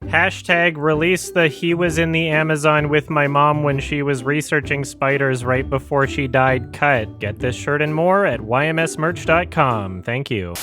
Hashtag release the he was in the Amazon with my mom when she was researching spiders right before she died cut. Get this shirt and more at ymsmerch.com. Thank you.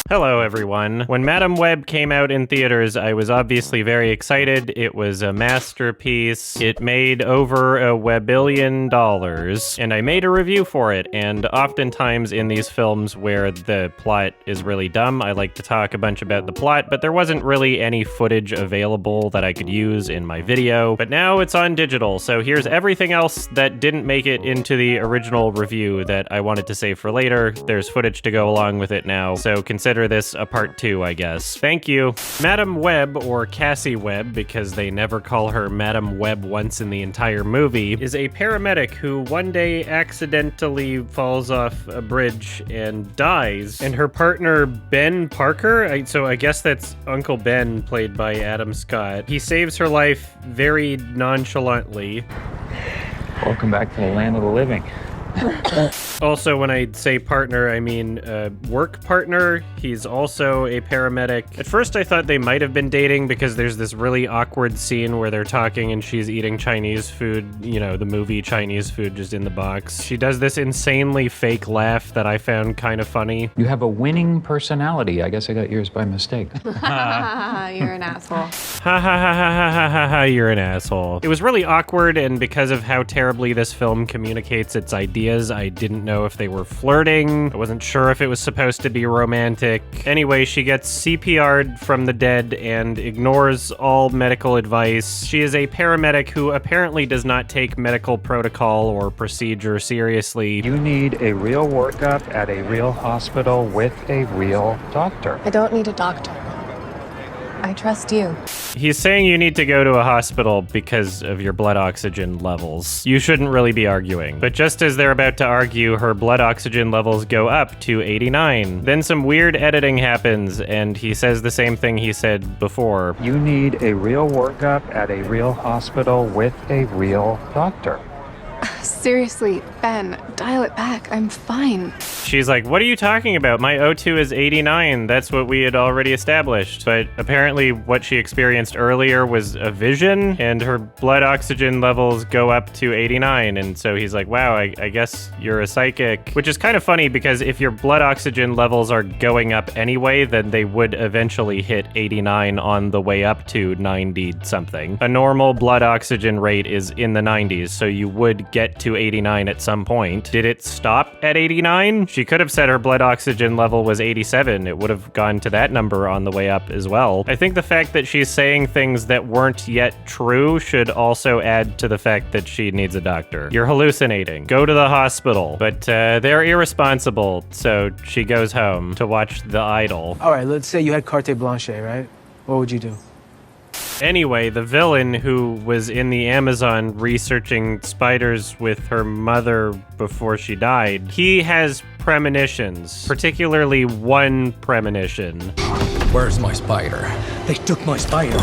Hello, everyone. When Madam Web came out in theaters, I was obviously very excited. It was a masterpiece. It made over $1 webillion, and I made a review for it. And oftentimes in these films where the plot is really dumb, I like to talk a bunch about the plot, but there wasn't really any footage available that I could use in my video. But now it's on digital, so here's everything else that didn't make it into the original review that I wanted to save for later. There's footage to go along with it now, so consider this a part 2, I guess. Thank you. Madam Web, or Cassie Webb, because they never call her Madam Web once in the entire movie, is a paramedic who one day accidentally falls off a bridge and dies. And her partner, Ben Parker, so I guess that's Uncle Ben, played by Adam Scott. He saves her life very nonchalantly. Welcome back to the land of the living. Also, when I say partner, I mean work partner. He's also a paramedic. At first, I thought they might have been dating because there's this really awkward scene where they're talking and she's eating Chinese food, you know, the movie Chinese food just in the box. She does this insanely fake laugh that I found kind of funny. You have a winning personality. I guess I got yours by mistake. You're an asshole. Ha ha ha ha ha ha ha ha, you're an asshole. It was really awkward, and because of how terribly this film communicates its ideas, I didn't know if they were flirting. I wasn't sure if it was supposed to be romantic. Anyway, she gets CPR'd from the dead and ignores all medical advice. She is a paramedic who apparently does not take medical protocol or procedure seriously. You need a real workup at a real hospital with a real doctor. I don't need a doctor. I trust you. He's saying you need to go to a hospital because of your blood oxygen levels. You shouldn't really be arguing. But just as they're about to argue, her blood oxygen levels go up to 89. Then some weird editing happens, and he says the same thing he said before. You need a real workup at a real hospital with a real doctor. Seriously, Ben, dial it back. I'm fine. She's like, what are you talking about? My O2 is 89. That's what we had already established. But apparently what she experienced earlier was a vision, and her blood oxygen levels go up to 89. And so he's like, wow, I guess you're a psychic. Which is kind of funny because if your blood oxygen levels are going up anyway, then they would eventually hit 89 on the way up to 90 something. A normal blood oxygen rate is in the 90s, so you would get to 89 at some point. Did it stop at 89? She could have said her blood oxygen level was 87. It would have gone to that number on the way up as well. I think the fact that she's saying things that weren't yet true should also add to the fact that she needs a doctor. You're hallucinating. Go to the hospital. But they're irresponsible, so she goes home to watch The Idol. All right, let's say you had carte blanche, right? What would you do? Anyway, the villain who was in the Amazon researching spiders with her mother before she died, he has premonitions, particularly one premonition. Where's my spider? They took my spider.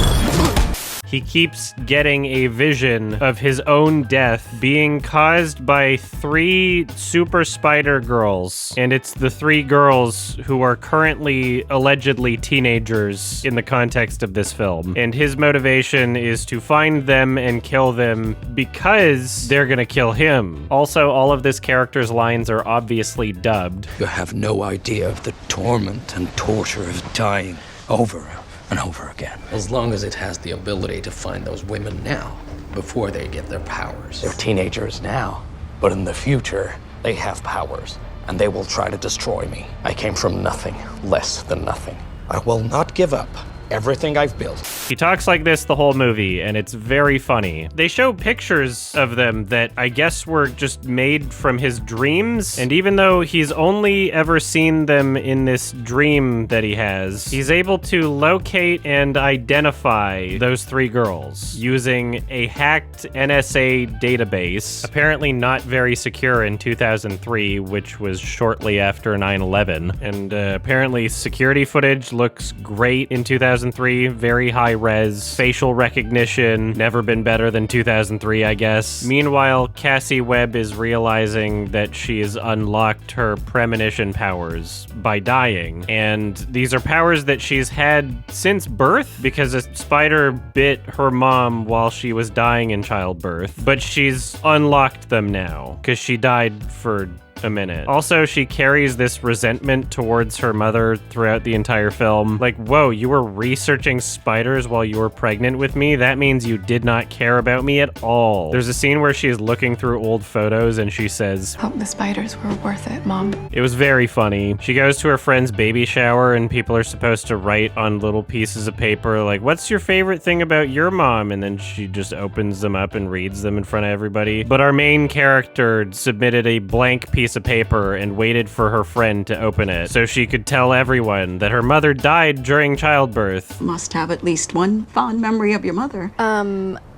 He keeps getting a vision of his own death being caused by 3 super spider girls. And it's the 3 girls who are currently allegedly teenagers in the context of this film. And his motivation is to find them and kill them because they're gonna kill him. Also, all of this character's lines are obviously dubbed. You have no idea of the torment and torture of dying over and over again. As long as it has the ability to find those women now, before they get their powers. They're teenagers now, but in the future, they have powers, and they will try to destroy me. I came from nothing, less than nothing. I will not give up everything I've built. He talks like this the whole movie, and it's very funny. They show pictures of them that I guess were just made from his dreams, and even though he's only ever seen them in this dream that he has, he's able to locate and identify those 3 girls using a hacked NSA database, apparently not very secure in 2003, which was shortly after 9/11, and apparently security footage looks great in 2003, very high high-res facial recognition. Never been better than 2003, I guess. Meanwhile, Cassie Webb is realizing that she has unlocked her premonition powers by dying. And these are powers that she's had since birth because a spider bit her mom while she was dying in childbirth. But she's unlocked them now because she died for a minute. Also, she carries this resentment towards her mother throughout the entire film. Like, whoa, you were researching spiders while you were pregnant with me? That means you did not care about me at all. There's a scene where she's looking through old photos and she says, Hope the spiders were worth it, Mom. it was very funny. She goes to her friend's baby shower and people are supposed to write on little pieces of paper like, what's your favorite thing about your mom? And then she just opens them up and reads them in front of everybody. But our main character submitted a blank piece of paper and waited for her friend to open it so she could tell everyone that her mother died during childbirth. Must have at least one fond memory of your mother.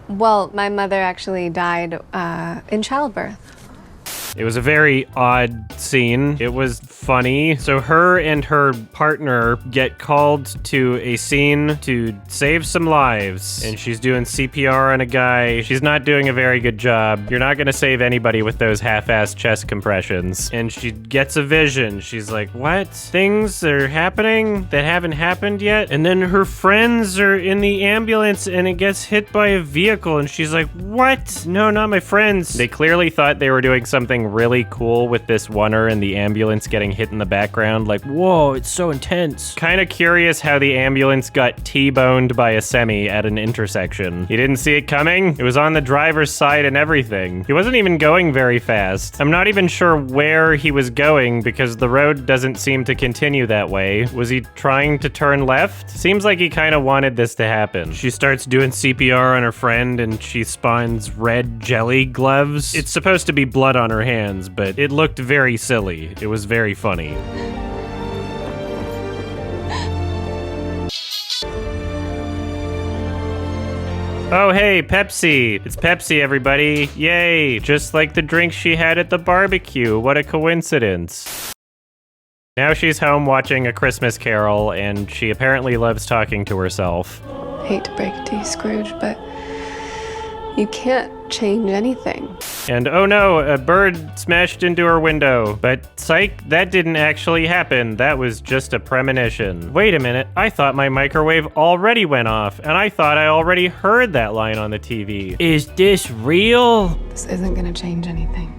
Well, my mother actually died in childbirth. It was a very odd scene. It was funny. So her and her partner get called to a scene to save some lives. And she's doing CPR on a guy. She's not doing a very good job. You're not gonna save anybody with those half-assed chest compressions. And she gets a vision. She's like, what? Things are happening that haven't happened yet? And then her friends are in the ambulance and it gets hit by a vehicle. And she's like, what? No, not my friends. They clearly thought they were doing something really cool with this oneer and the ambulance getting hit in the background. Like, whoa, it's so intense. Kind of curious how the ambulance got T-boned by a semi at an intersection. You didn't see it coming? It was on the driver's side and everything. He wasn't even going very fast. I'm not even sure where he was going because the road doesn't seem to continue that way. Was he trying to turn left? Seems like he kind of wanted this to happen. She starts doing CPR on her friend and she spawns red jelly gloves. It's supposed to be blood on her hands, but it looked very silly. It was very funny. Oh, hey, Pepsi. It's Pepsi, everybody. Yay. Just like the drink she had at the barbecue. What a coincidence. Now she's home watching A Christmas Carol, and she apparently loves talking to herself. Hate to break it to you, Scrooge, but you can't change anything. And oh no, a bird smashed into her window. But psych, that didn't actually happen. That was just a premonition. Wait a minute, I thought my microwave already went off, and I thought I already heard that line on the TV. Is this real? This isn't gonna change anything.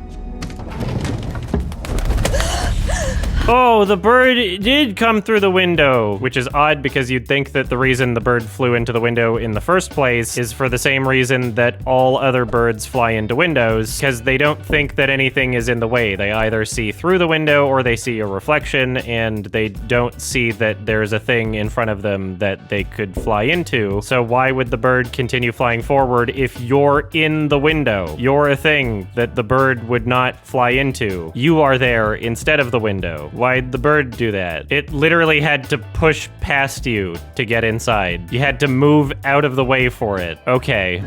Oh, the bird did come through the window, which is odd because you'd think that the reason the bird flew into the window in the first place is for the same reason that all other birds fly into windows, because they don't think that anything is in the way. They either see through the window or they see a reflection, and they don't see that there's a thing in front of them that they could fly into. So why would the bird continue flying forward if you're in the window? You're a thing that the bird would not fly into. You are there instead of the window. Why'd the bird do that? It literally had to push past you to get inside. You had to move out of the way for it. Okay.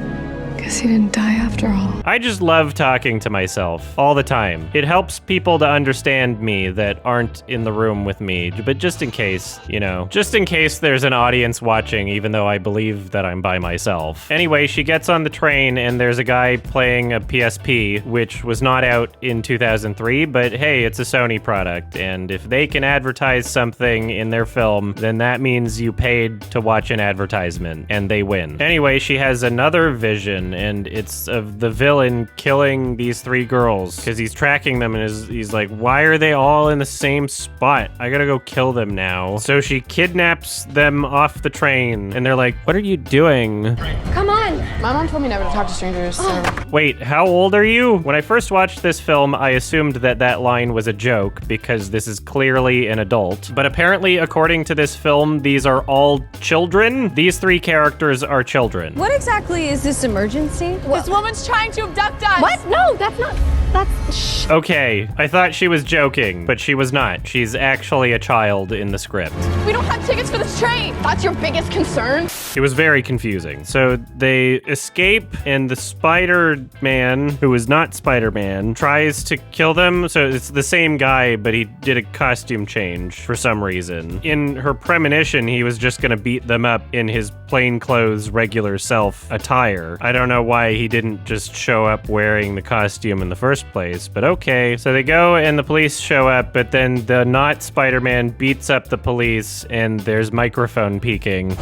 Guess he didn't die after all. I just love talking to myself all the time. It helps people to understand me that aren't in the room with me, but just in case, you know, just in case there's an audience watching, even though I believe that I'm by myself. Anyway, she gets on the train and there's a guy playing a PSP, which was not out in 2003, but hey, it's a Sony product, and if they can advertise something in their film, then that means you paid to watch an advertisement, and they win. Anyway, she has another vision, and it's of the villain killing these three girls because he's tracking them, and he's like, why are they all in the same spot? I gotta go kill them now. So she kidnaps them off the train, and they're like, what are you doing? Come on! My mom told me never to talk to strangers, so... Wait, how old are you? When I first watched this film, I assumed that that line was a joke because this is clearly an adult. But apparently, according to this film, these are all children. These three characters are children. What exactly is this emergency? This woman's trying to abduct us! What? No, that's not... That's... Shh. Okay, I thought she was joking, but she was not. She's actually a child in the script. We don't have tickets for this train! That's your biggest concern? It was very confusing. So they escape, and the Spider-Man, who is not Spider-Man, tries to kill them. So it's the same guy, but he did a costume change for some reason. In her premonition, he was just gonna beat them up in his plainclothes, regular self attire. I don't know why he didn't just show up wearing the costume in the first place, but okay. So they go and the police show up, but then the not Spider-Man beats up the police and there's microphone peeking.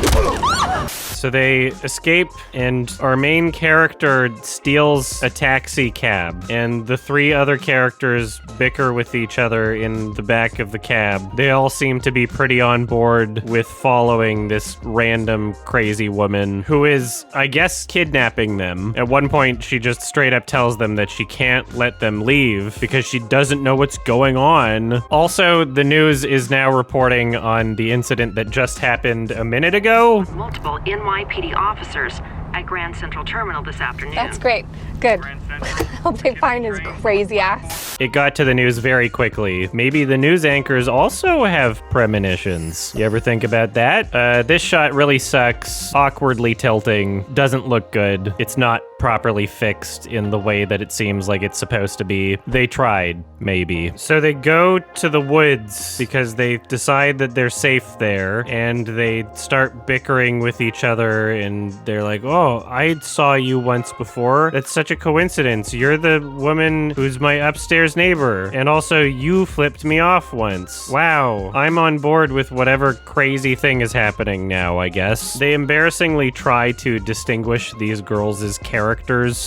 So they escape, and our main character steals a taxi cab, and the three other characters bicker with each other in the back of the cab. They all seem to be pretty on board with following this random crazy woman who is, I guess, kidnapping them. At one point, she just straight up tells them that she can't let them leave because she doesn't know what's going on. Also, the news is now reporting on the incident that just happened a minute ago. Multiple NYPD officers at Grand Central Terminal this afternoon. That's great. Good. Hope they find his crazy ass. It got to the news very quickly. Maybe the news anchors also have premonitions. You ever think about that? This shot really sucks. Awkwardly tilting. Doesn't look good. It's not properly fixed in the way that it seems like it's supposed to be. They tried, maybe. So they go to the woods because they decide that they're safe there, and they start bickering with each other, and they're like, oh, I saw you once before. That's such a coincidence. You're the woman who's my upstairs neighbor, and also you flipped me off once. Wow, I'm on board with whatever crazy thing is happening now, I guess. They embarrassingly try to distinguish these girls as characters.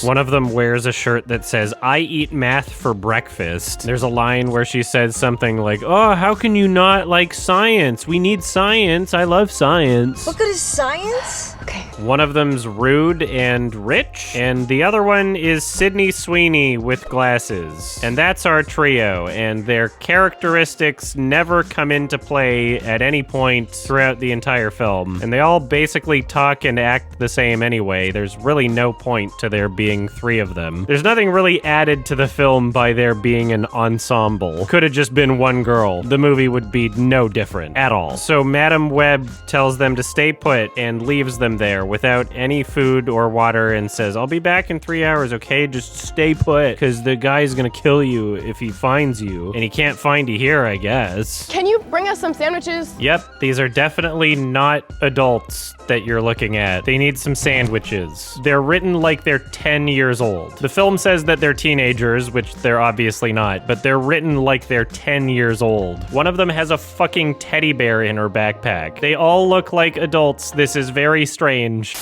One of them wears a shirt that says, I eat math for breakfast. There's a line where she says something like, oh, how can you not like science? We need science. I love science. What good is science? Okay. One of them's rude and rich, and the other one is Sydney Sweeney with glasses. And that's our trio, and their characteristics never come into play at any point throughout the entire film. And they all basically talk and act the same anyway. There's really no point to there being three of them. There's nothing really added to the film by there being an ensemble. Could have just been one girl. The movie would be no different at all. So Madam Webb tells them to stay put and leaves them there without any food or water and says, I'll be back in 3 hours, okay? Just stay put, because the guy's gonna kill you if he finds you. And he can't find you here, I guess. Can you bring us some sandwiches? Yep, these are definitely not adults that you're looking at. They need some sandwiches. They're written like they're 10 years old. The film says that they're teenagers, which they're obviously not, but they're written like they're 10 years old. One of them has a fucking teddy bear in her backpack. They all look like adults. This is very strange.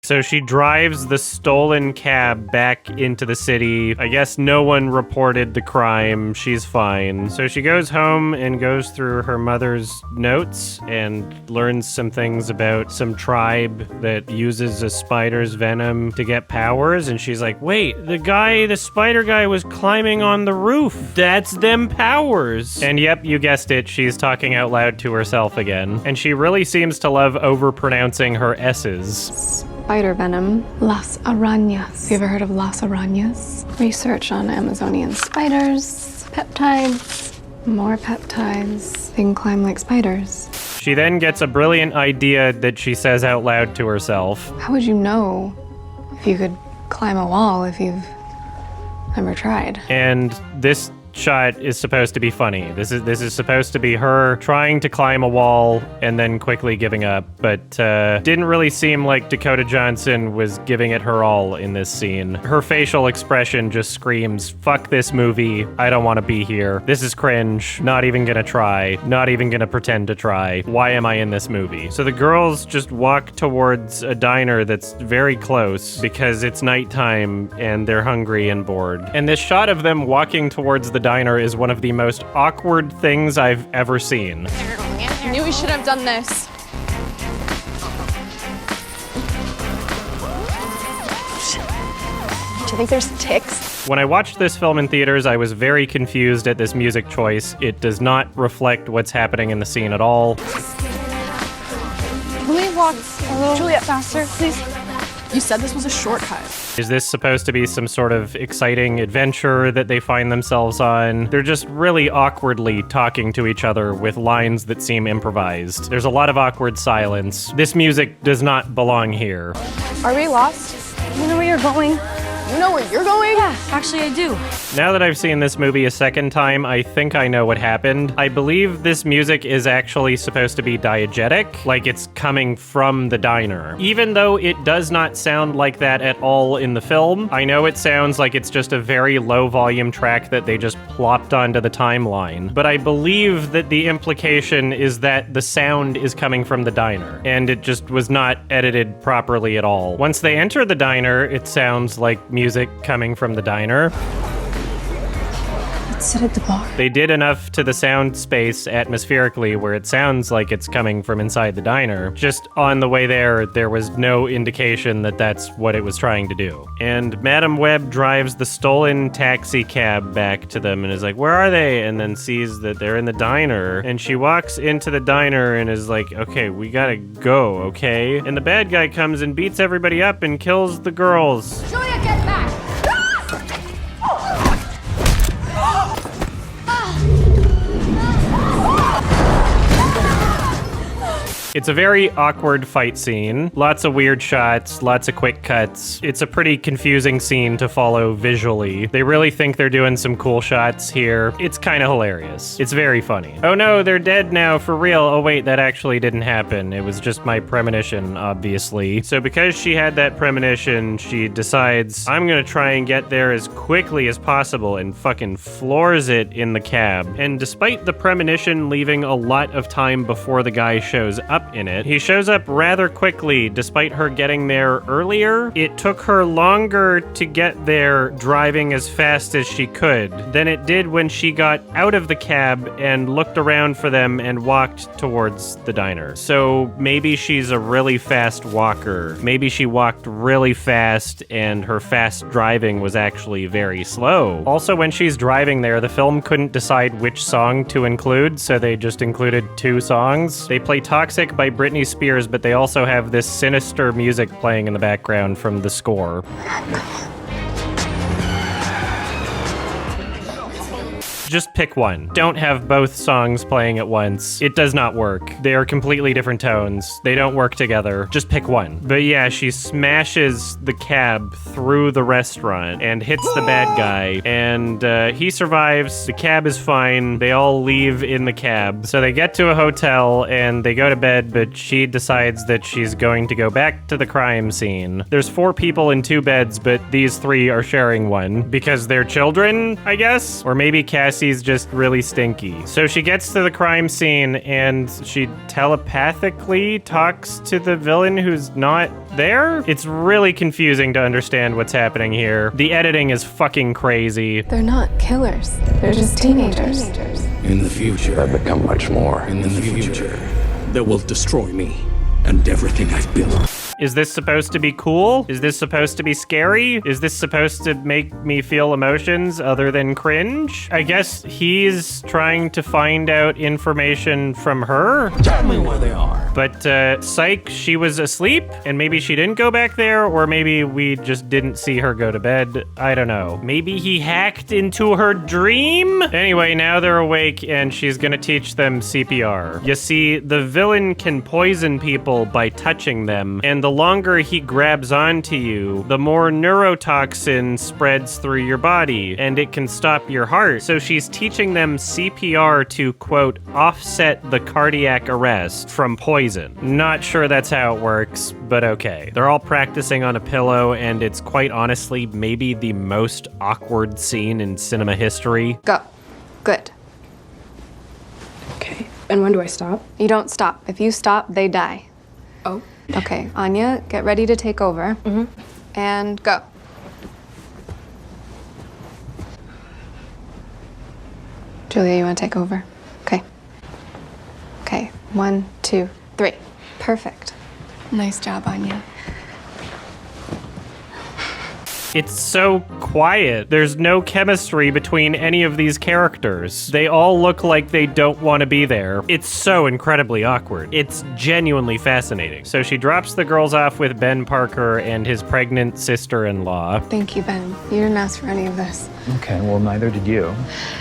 So she drives the stolen cab back into the city. I guess no one reported the crime. She's fine. So she goes home and goes through her mother's notes and learns some things about some tribe that uses a spider's venom to get powers. And she's like, wait, the spider guy was climbing on the roof. That's them powers. And yep, you guessed it. She's talking out loud to herself again. And she really seems to love overpronouncing her S's. Spider venom. Las arañas. Have you ever heard of las arañas? Research on Amazonian spiders. Peptides. More peptides. They can climb like spiders. She then gets a brilliant idea that she says out loud to herself. How would you know if you could climb a wall if you've never tried? And this shot is supposed to be funny. This is supposed to be her trying to climb a wall and then quickly giving up, but didn't really seem like Dakota Johnson was giving it her all in this scene. Her facial expression just screams, fuck this movie, I don't want to be here. This is cringe, not even gonna try, not even gonna pretend to try. Why am I in this movie? So the girls just walk towards a diner that's very close because it's nighttime and they're hungry and bored. And this shot of them walking towards the diner is one of the most awkward things I've ever seen. I knew we should have done this. Do you think there's ticks? When I watched this film in theaters, I was very confused at this music choice. It does not reflect what's happening in the scene at all. Can we walk a little Juliet faster, please? You said this was a shortcut. Is this supposed to be some sort of exciting adventure that they find themselves on? They're just really awkwardly talking to each other with lines that seem improvised. There's a lot of awkward silence. This music does not belong here. Are we lost? You know where you're going? You know where you're going? Yeah, actually I do. Now that I've seen this movie a second time, I think I know what happened. I believe this music is actually supposed to be diegetic, like it's coming from the diner. Even though it does not sound like that at all in the film, I know it sounds like it's just a very low volume track that they just plopped onto the timeline. But I believe that the implication is that the sound is coming from the diner, and it just was not edited properly at all. Once they enter the diner, it sounds like music coming from the diner. Let's sit at the bar. They did enough to the sound space atmospherically where it sounds like it's coming from inside the diner. Just on the way there was no indication that that's what it was trying to do. And Madam Webb drives the stolen taxi cab back to them and is like, where are they? And then sees that they're in the diner. And she walks into the diner and is like, okay, we gotta go, okay? And the bad guy comes and beats everybody up and kills the girls. Julia, get back! It's a very awkward fight scene. Lots of weird shots, lots of quick cuts. It's a pretty confusing scene to follow visually. They really think they're doing some cool shots here. It's kind of hilarious. It's very funny. Oh no, they're dead now, for real. Oh wait, that actually didn't happen. It was just my premonition, obviously. So because she had that premonition, she decides, I'm gonna try and get there as quickly as possible, and fucking floors it in the cab. And despite the premonition leaving a lot of time before the guy shows up in it, he shows up rather quickly despite her getting there earlier. It took her longer to get there driving as fast as she could than it did when she got out of the cab and looked around for them and walked towards the diner. So maybe she's a really fast walker. Maybe she walked really fast and her fast driving was actually very slow. Also, when she's driving there, the film couldn't decide which song to include, so they just included 2 songs. They play Toxic by Britney Spears, but they also have this sinister music playing in the background from the score. Just pick one. Don't have both songs playing at once. It does not work. They are completely different tones. They don't work together. Just pick one. But yeah, she smashes the cab through the restaurant and hits the bad guy. And he survives. The cab is fine. They all leave in the cab. So they get to a hotel and they go to bed, but she decides that she's going to go back to the crime scene. There's 4 people in 2 beds, but these 3 are sharing one because they're children, I guess? Or maybe Cassie's just really stinky. So she gets to the crime scene and she telepathically talks to the villain who's not there? It's really confusing to understand what's happening here. The editing is fucking crazy. They're not killers. They're just teenagers. In the future, I've become much more. in the future, they will destroy me and everything I've built. Is this supposed to be cool? Is this supposed to be scary? Is this supposed to make me feel emotions other than cringe? I guess he's trying to find out information from her. Tell me where they are. But psych, she was asleep and maybe she didn't go back there, or maybe we just didn't see her go to bed. I don't know. Maybe he hacked into her dream? Anyway, now they're awake and she's gonna teach them CPR. You see, the villain can poison people by touching them, and the longer he grabs onto you, the more neurotoxin spreads through your body, and it can stop your heart. So she's teaching them CPR to, quote, offset the cardiac arrest from poison. Not sure that's how it works, but okay. They're all practicing on a pillow, and it's quite honestly maybe the most awkward scene in cinema history. Go. Good. Okay, and when do I stop? You don't stop. If you stop, they die. Oh. Okay, Anya, get ready to take over. And go. Julia, you want to take over? Okay. Okay, 1, 2, 3. Perfect. Nice job, Anya. It's so quiet. There's no chemistry between any of these characters. They all look like they don't want to be there. It's so incredibly awkward. It's genuinely fascinating. So she drops the girls off with Ben Parker and his pregnant sister-in-law. Thank you, Ben. You didn't ask for any of this. Okay, well, neither did you.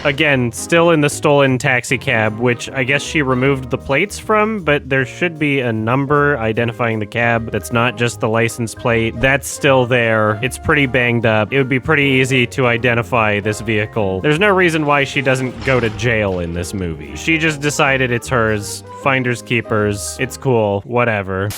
Again, still in the stolen taxi cab, which I guess she removed the plates from, but there should be a number identifying the cab that's not just the license plate. That's still there. It's pretty banged up. It would be pretty easy to identify this vehicle. There's no reason why she doesn't go to jail in this movie. She just decided it's hers. Finders keepers. It's cool. Whatever.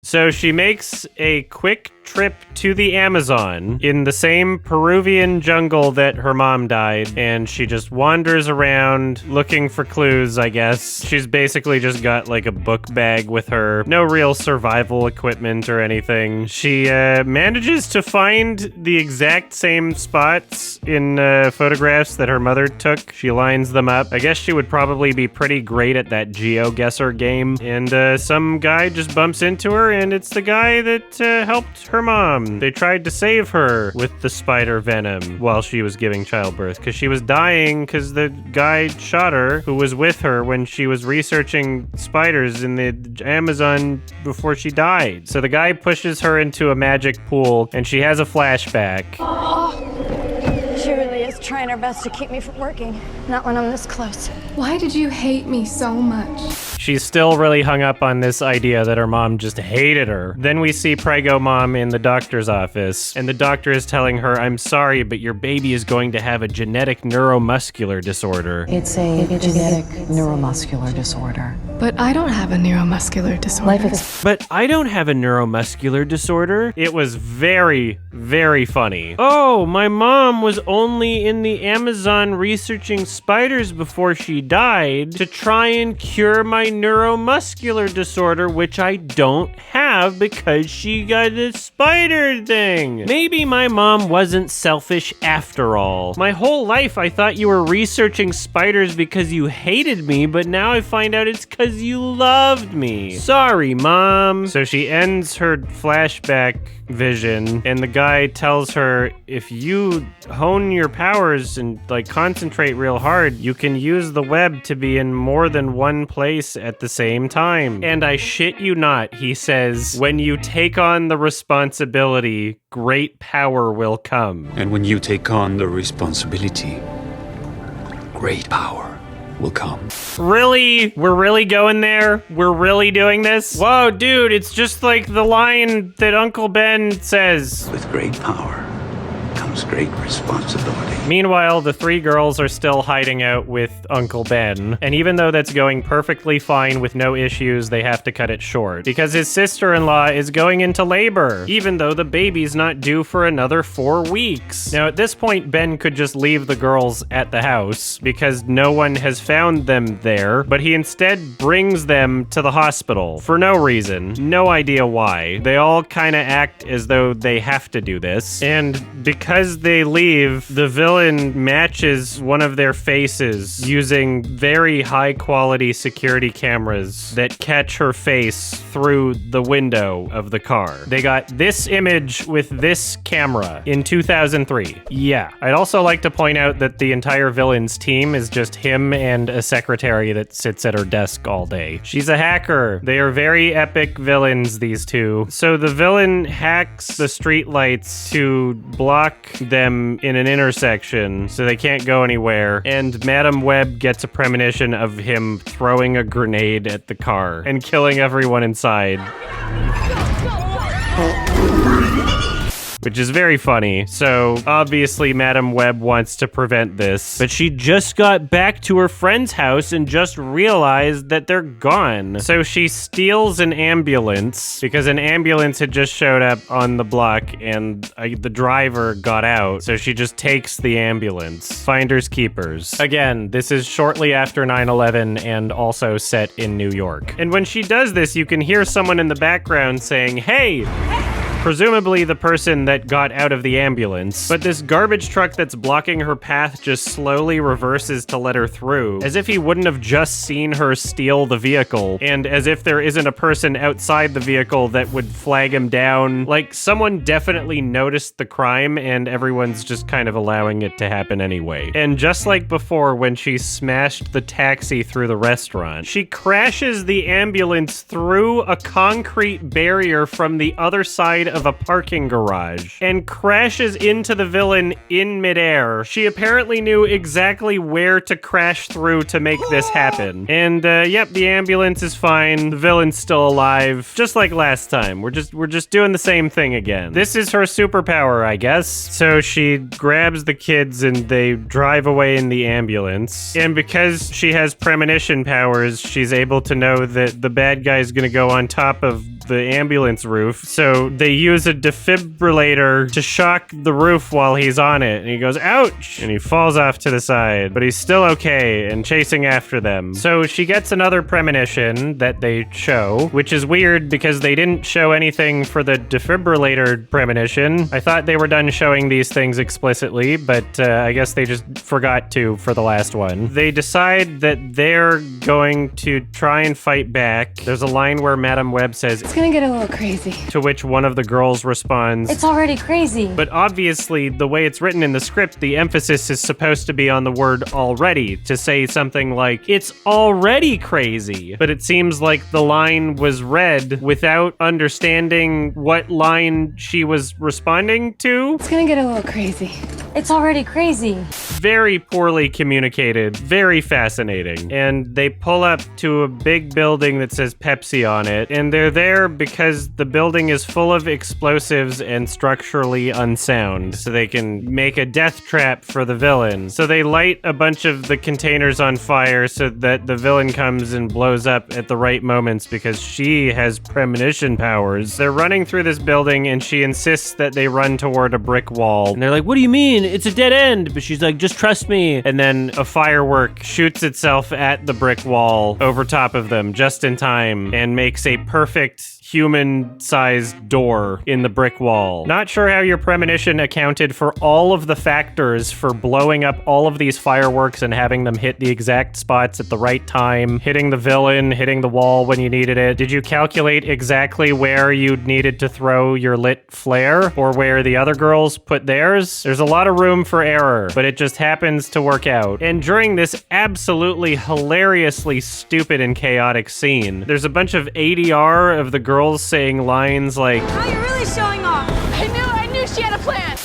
So she makes a quick trip to the Amazon in the same Peruvian jungle that her mom died, and she just wanders around looking for clues, I guess. She's basically just got like a book bag with her. No real survival equipment or anything. She manages to find the exact same spots in photographs that her mother took. She lines them up. I guess she would probably be pretty great at that GeoGuessr game. And some guy just bumps into her, and it's the guy that helped her mom. They tried to save her with the spider venom while she was giving childbirth because she was dying because the guy shot her who was with her when she was researching spiders in the Amazon before she died. So the guy pushes her into a magic pool and she has a flashback. She really is trying her best to keep me from working. Not when I'm this close. Why did you hate me so much? She's still really hung up on this idea that her mom just hated her. Then we see Prego Mom in the doctor's office, and the doctor is telling her, I'm sorry, but your baby is going to have a genetic neuromuscular disorder. It's a genetic neuromuscular disorder. But I don't have a neuromuscular disorder. But I don't have a neuromuscular disorder. It was very, very funny. Oh, my mom was only in the Amazon researching spiders before she died to try and cure my neuromuscular disorder, which I don't have because she got this spider thing. Maybe my mom wasn't selfish after all. My whole life I thought you were researching spiders because you hated me, but now I find out it's because you loved me. Sorry, Mom. So she ends her flashback vision, and the guy tells her, if you hone your powers and like concentrate real hard, you can use the web to be in more than one place at the same time. And I shit you not, he says, when you take on the responsibility, great power will come. And when you take on the responsibility, great power will come. Really? We're really going there? We're really doing this? Whoa, dude, it's just like the line that Uncle Ben says. With great power comes great responsibility. Meanwhile, the three girls are still hiding out with Uncle Ben, and even though that's going perfectly fine with no issues, they have to cut it short because his sister-in-law is going into labor, even though the baby's not due for another 4 weeks. Now, at this point, Ben could just leave the girls at the house because no one has found them there, but he instead brings them to the hospital for no reason, no idea why. They all kind of act as though they have to do this, and because they leave, the villain matches one of their faces using very high quality security cameras that catch her face through the window of the car. They got this image with this camera in 2003. Yeah. I'd also like to point out that the entire villain's team is just him and a secretary that sits at her desk all day. She's a hacker. They are very epic villains, these two. So the villain hacks the streetlights to block them in an intersection so they can't go anywhere, and Madam Web gets a premonition of him throwing a grenade at the car and killing everyone inside. Which is very funny. So obviously Madam Web wants to prevent this, but she just got back to her friend's house and just realized that they're gone. So she steals an ambulance because an ambulance had just showed up on the block and the driver got out. So she just takes the ambulance. Finders keepers. Again, this is shortly after 9/11 and also set in New York. And when she does this, you can hear someone in the background saying, "Hey, presumably the person that got out of the ambulance. But this garbage truck that's blocking her path just slowly reverses to let her through, as if he wouldn't have just seen her steal the vehicle, and as if there isn't a person outside the vehicle that would flag him down. Like, someone definitely noticed the crime, and everyone's just kind of allowing it to happen anyway. And just like before, when she smashed the taxi through the restaurant, she crashes the ambulance through a concrete barrier from the other side of a parking garage and crashes into the villain in midair. She apparently knew exactly where to crash through to make this happen. And yep, the ambulance is fine. The villain's still alive, just like last time. We're just doing the same thing again. This is her superpower, I guess. So she grabs the kids and they drive away in the ambulance. And because she has premonition powers, she's able to know that the bad guy's gonna go on top of the ambulance roof. So they use a defibrillator to shock the roof while he's on it. And he goes, ouch! And he falls off to the side, but he's still okay and chasing after them. So she gets another premonition that they show, which is weird because they didn't show anything for the defibrillator premonition. I thought they were done showing these things explicitly, but I guess they just forgot to for the last one. They decide that they're going to try and fight back. There's a line where Madame Web says, It's gonna get a little crazy. to which one of the girls responds, It's already crazy. but obviously, the way it's written in the script, the emphasis is supposed to be on the word already, to say something like, it's already crazy. But it seems like the line was read without understanding what line she was responding to. It's gonna get a little crazy. It's already crazy. Very poorly communicated, very fascinating. And they pull up to a big building that says Pepsi on it, and they're there because the building is full of explosives and structurally unsound, so they can make a death trap for the villain. So they light a bunch of the containers on fire so that the villain comes and blows up at the right moments because she has premonition powers. They're running through this building and she insists that they run toward a brick wall. And they're like, what do you mean? It's a dead end. But she's like, just trust me. And then a firework shoots itself at the brick wall over top of them just in time and makes a perfect human-sized door in the brick wall. Not sure how your premonition accounted for all of the factors for blowing up all of these fireworks and having them hit the exact spots at the right time, hitting the villain, hitting the wall when you needed it. Did you calculate exactly where you needed to throw your lit flare or where the other girls put theirs? There's a lot of room for error, but it just happens to work out. And during this absolutely hilariously stupid and chaotic scene, there's a bunch of ADR of the girls saying lines like, Now you're really showing off. I knew she had a plan.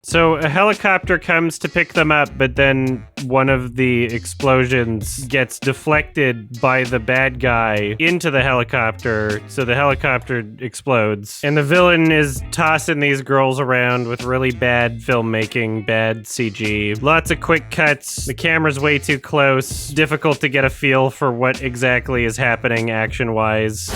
so a helicopter comes to pick them up, but then one of the explosions gets deflected by the bad guy into the helicopter, so the helicopter explodes. And the villain is tossing these girls around with really bad filmmaking, bad CG. Lots of quick cuts. The camera's way too close. Difficult to get a feel for what exactly is happening action-wise.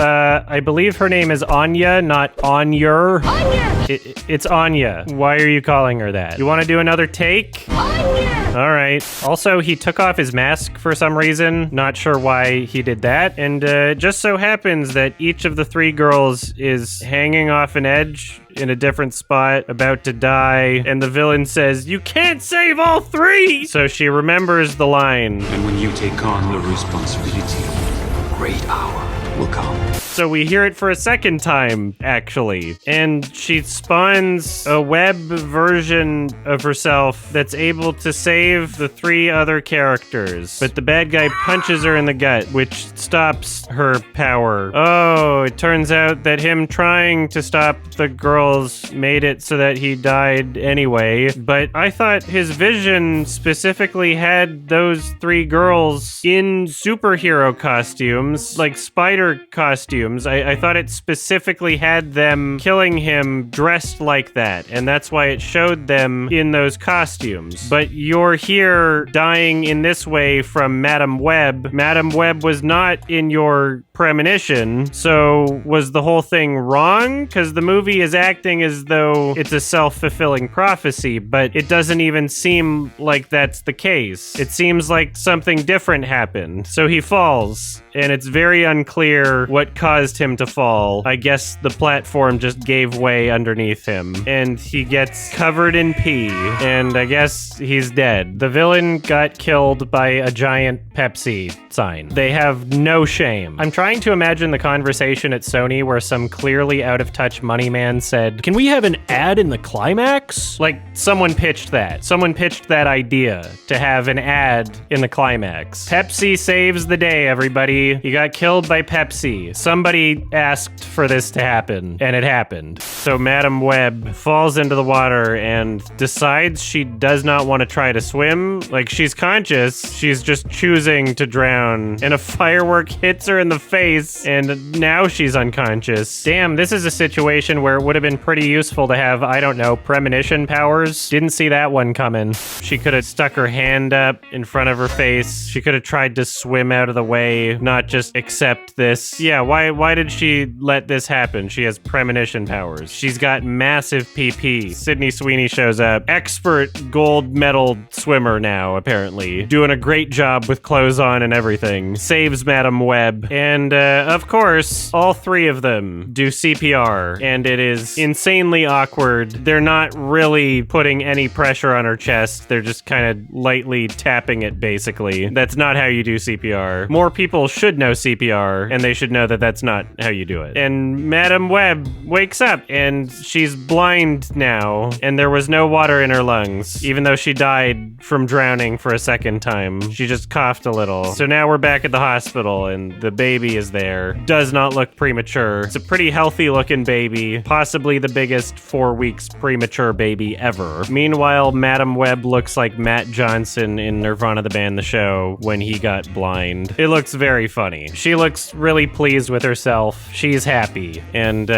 I believe her name is Anya, not Onyer. Anya! It's Anya. Why are you calling her that? You want to do another take? Anya! All right. Also, he took off his mask for some reason. Not sure why he did that. And just so happens that each of the three girls is hanging off an edge in a different spot, about to die. And the villain says, "You can't save all three!" So she remembers the line. And when you take on the responsibility, a great hour will come. So we hear it for a second time, actually. And she spawns a web version of herself that's able to save the three other characters. But the bad guy punches her in the gut, which stops her power. Oh, it turns out that him trying to stop the girls made it so that he died anyway. But I thought his vision specifically had those three girls in superhero costumes, like spider costumes. I thought it specifically had them killing him dressed like that, and that's why it showed them in those costumes. But you're here dying in this way from Madame Web. Madame Web was not in your premonition. So was the whole thing wrong? Because the movie is acting as though it's a self-fulfilling prophecy, but it doesn't even seem like that's the case. It seems like something different happened. So he falls, and it's very unclear what caused him to fall. I guess the platform just gave way underneath him, and he gets covered in pee, and I guess he's dead. The villain got killed by a giant Pepsi sign. They have no shame. I'm trying to imagine the conversation at Sony where some clearly out-of-touch money man said, "Can we have an ad in the climax?" Like, someone pitched that. Someone pitched that idea to have an ad in the climax. Pepsi saves the day, everybody. You got killed by Pepsi. Somebody asked for this to happen, and it happened. So Madam Web falls into the water and decides she does not want to try to swim. Like, she's conscious, she's just choosing to drown, and a firework hits her in the face, and now she's unconscious. Damn, this is a situation where it would have been pretty useful to have, I don't know, premonition powers. Didn't see that one coming. She could have stuck her hand up in front of her face. She could have tried to swim out of the way, not just accept this. Yeah, why did she let this happen? She has premonition powers. She's got massive PP. Sydney Sweeney shows up. Expert gold medal swimmer now, apparently. Doing a great job with clothes on and everything. Saves Madam Web. And, of course, all three of them do CPR. And it is insanely awkward. They're not really putting any pressure on her chest. They're just kind of lightly tapping it, basically. That's not how you do CPR. More people should know CPR, and they should know that that's not how you do it. And Madam Web wakes up, and she's blind now, and there was no water in her lungs, even though she died from drowning for a second time. She just coughed a little. So now we're back at the hospital, and the baby is there. Does not look premature. It's a pretty healthy looking baby, possibly the biggest 4 weeks premature baby ever. Meanwhile, Madam Web looks like Matt Johnson in Nirvana the Band the Show when he got blind. It looks very funny. She looks really pleased with herself. She's happy. And,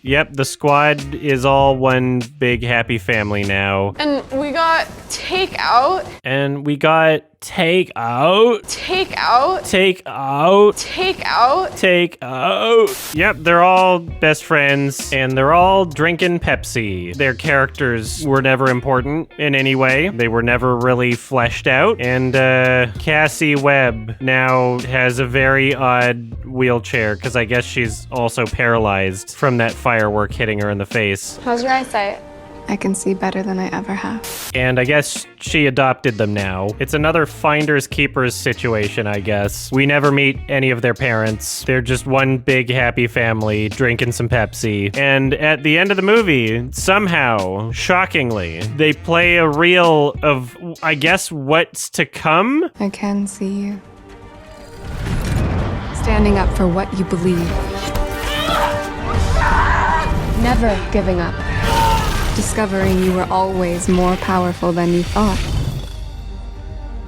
yep, the squad is all one big happy family now. And we got takeout. And we got takeout. Takeout. Takeout. Takeout. Takeout. Yep, they're all best friends, and they're all drinking Pepsi. Their characters were never important in any way. They were never really fleshed out. And Cassie Webb now has a very odd wheelchair, because I guess she's also paralyzed from that firework hitting her in the face. How's your eyesight? I can see better than I ever have. And I guess she adopted them now. It's another finders keepers situation, I guess. We never meet any of their parents. They're just one big happy family drinking some Pepsi. And at the end of the movie, somehow, shockingly, they play a reel of, I guess, what's to come? I can see you. Standing up for what you believe. Never giving up. Discovering you were always more powerful than you thought.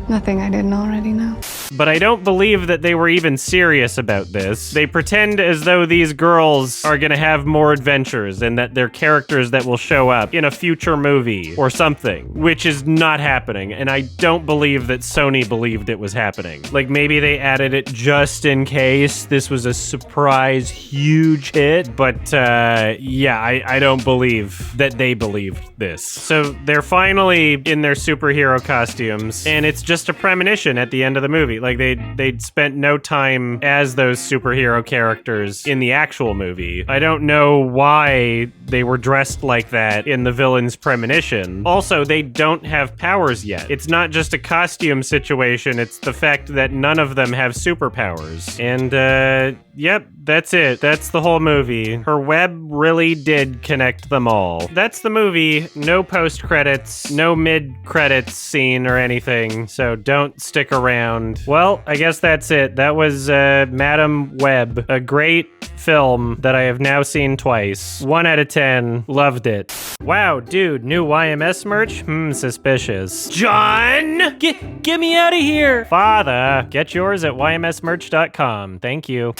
Nothing I didn't already know. But I don't believe that they were even serious about this. They pretend as though these girls are gonna have more adventures and that they're characters that will show up in a future movie or something, which is not happening. And I don't believe that Sony believed it was happening. Like, maybe they added it just in case this was a surprise huge hit. But yeah, I don't believe that they believed this. So they're finally in their superhero costumes, and it's just a premonition at the end of the movie. Like, they'd spent no time as those superhero characters in the actual movie. I don't know why they were dressed like that in the villain's premonition. Also, they don't have powers yet. It's not just a costume situation, it's the fact that none of them have superpowers. And, yep, that's it. That's the whole movie. Her web really did connect them all. That's the movie. No post-credits, no mid-credits scene or anything, so don't stick around. Well, I guess that's it. That was Madam Web, a great film that I have now seen twice. 1 out of 10. Loved it. Wow, dude, new YMS merch? Suspicious. John! Get me out of here! Father, get yours at ymsmerch.com. Thank you.